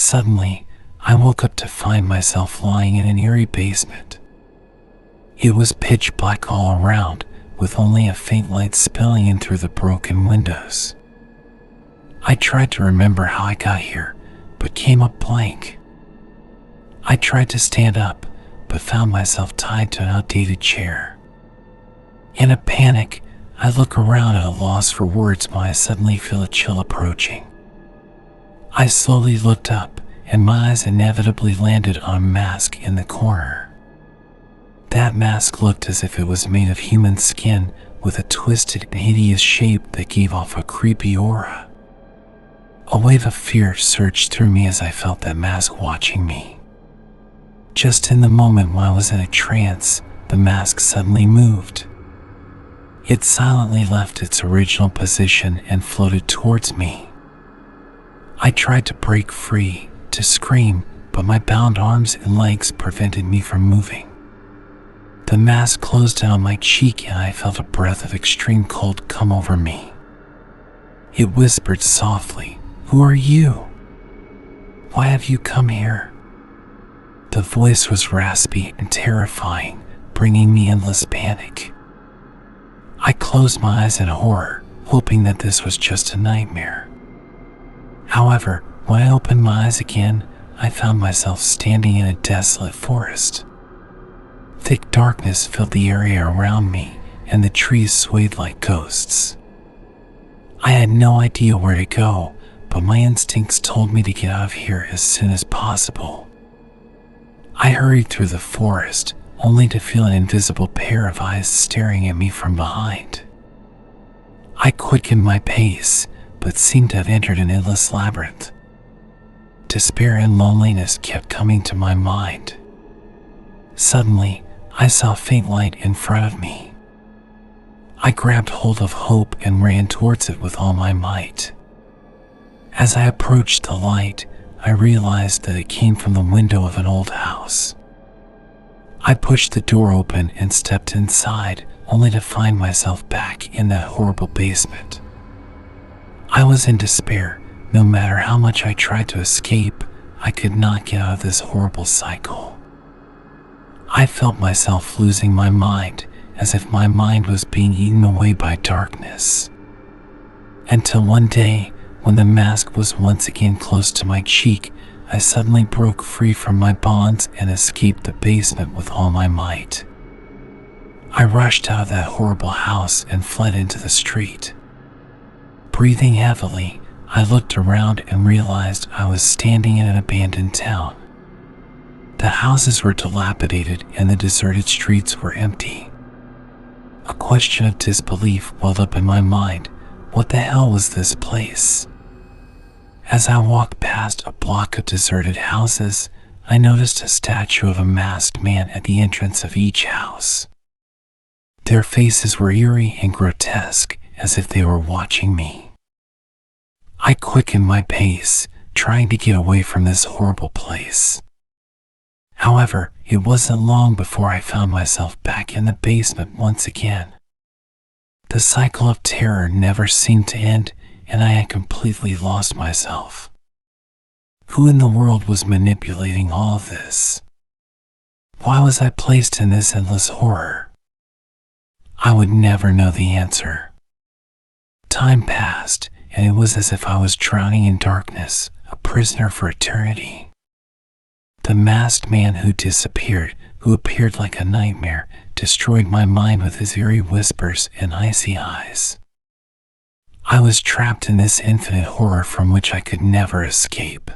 Suddenly, I woke up to find myself lying in an eerie basement. It was pitch black all around, with only a faint light spilling in through the broken windows. I tried to remember how I got here, but came up blank. I tried to stand up, but found myself tied to an outdated chair. In a panic, I look around at a loss for words when I suddenly feel a chill approaching. I slowly looked up, and my eyes inevitably landed on a mask in the corner. That mask looked as if it was made of human skin, with a twisted and hideous shape that gave off a creepy aura. A wave of fear surged through me as I felt that mask watching me. Just in the moment when I was in a trance, the mask suddenly moved. It silently left its original position and floated towards me. I tried to break free, to scream, but my bound arms and legs prevented me from moving. The mask closed down my cheek and I felt a breath of extreme cold come over me. It whispered softly, "Who are you? Why have you come here?" The voice was raspy and terrifying, bringing me endless panic. I closed my eyes in horror, hoping that this was just a nightmare. However, when I opened my eyes again, I found myself standing in a desolate forest. Thick darkness filled the area around me, and the trees swayed like ghosts. I had no idea where to go, but my instincts told me to get out of here as soon as possible. I hurried through the forest, only to feel an invisible pair of eyes staring at me from behind. I quickened my pace, but seemed to have entered an endless labyrinth. Despair and loneliness kept coming to my mind. Suddenly, I saw a faint light in front of me. I grabbed hold of hope and ran towards it with all my might. As I approached the light, I realized that it came from the window of an old house. I pushed the door open and stepped inside, only to find myself back in that horrible basement. I was in despair. No matter how much I tried to escape, I could not get out of this horrible cycle. I felt myself losing my mind, as if my mind was being eaten away by darkness. Until one day, when the mask was once again close to my cheek, I suddenly broke free from my bonds and escaped the basement with all my might. I rushed out of that horrible house and fled into the street. Breathing heavily, I looked around and realized I was standing in an abandoned town. The houses were dilapidated and the deserted streets were empty. A question of disbelief welled up in my mind. What the hell was this place? As I walked past a block of deserted houses, I noticed a statue of a masked man at the entrance of each house. Their faces were eerie and grotesque, as if they were watching me. I quickened my pace, trying to get away from this horrible place. However, it wasn't long before I found myself back in the basement once again. The cycle of terror never seemed to end, and I had completely lost myself. Who in the world was manipulating all of this? Why was I placed in this endless horror? I would never know the answer. Time passed, and it was as if I was drowning in darkness, a prisoner for eternity. The masked man who disappeared, who appeared like a nightmare, destroyed my mind with his eerie whispers and icy eyes. I was trapped in this infinite horror from which I could never escape.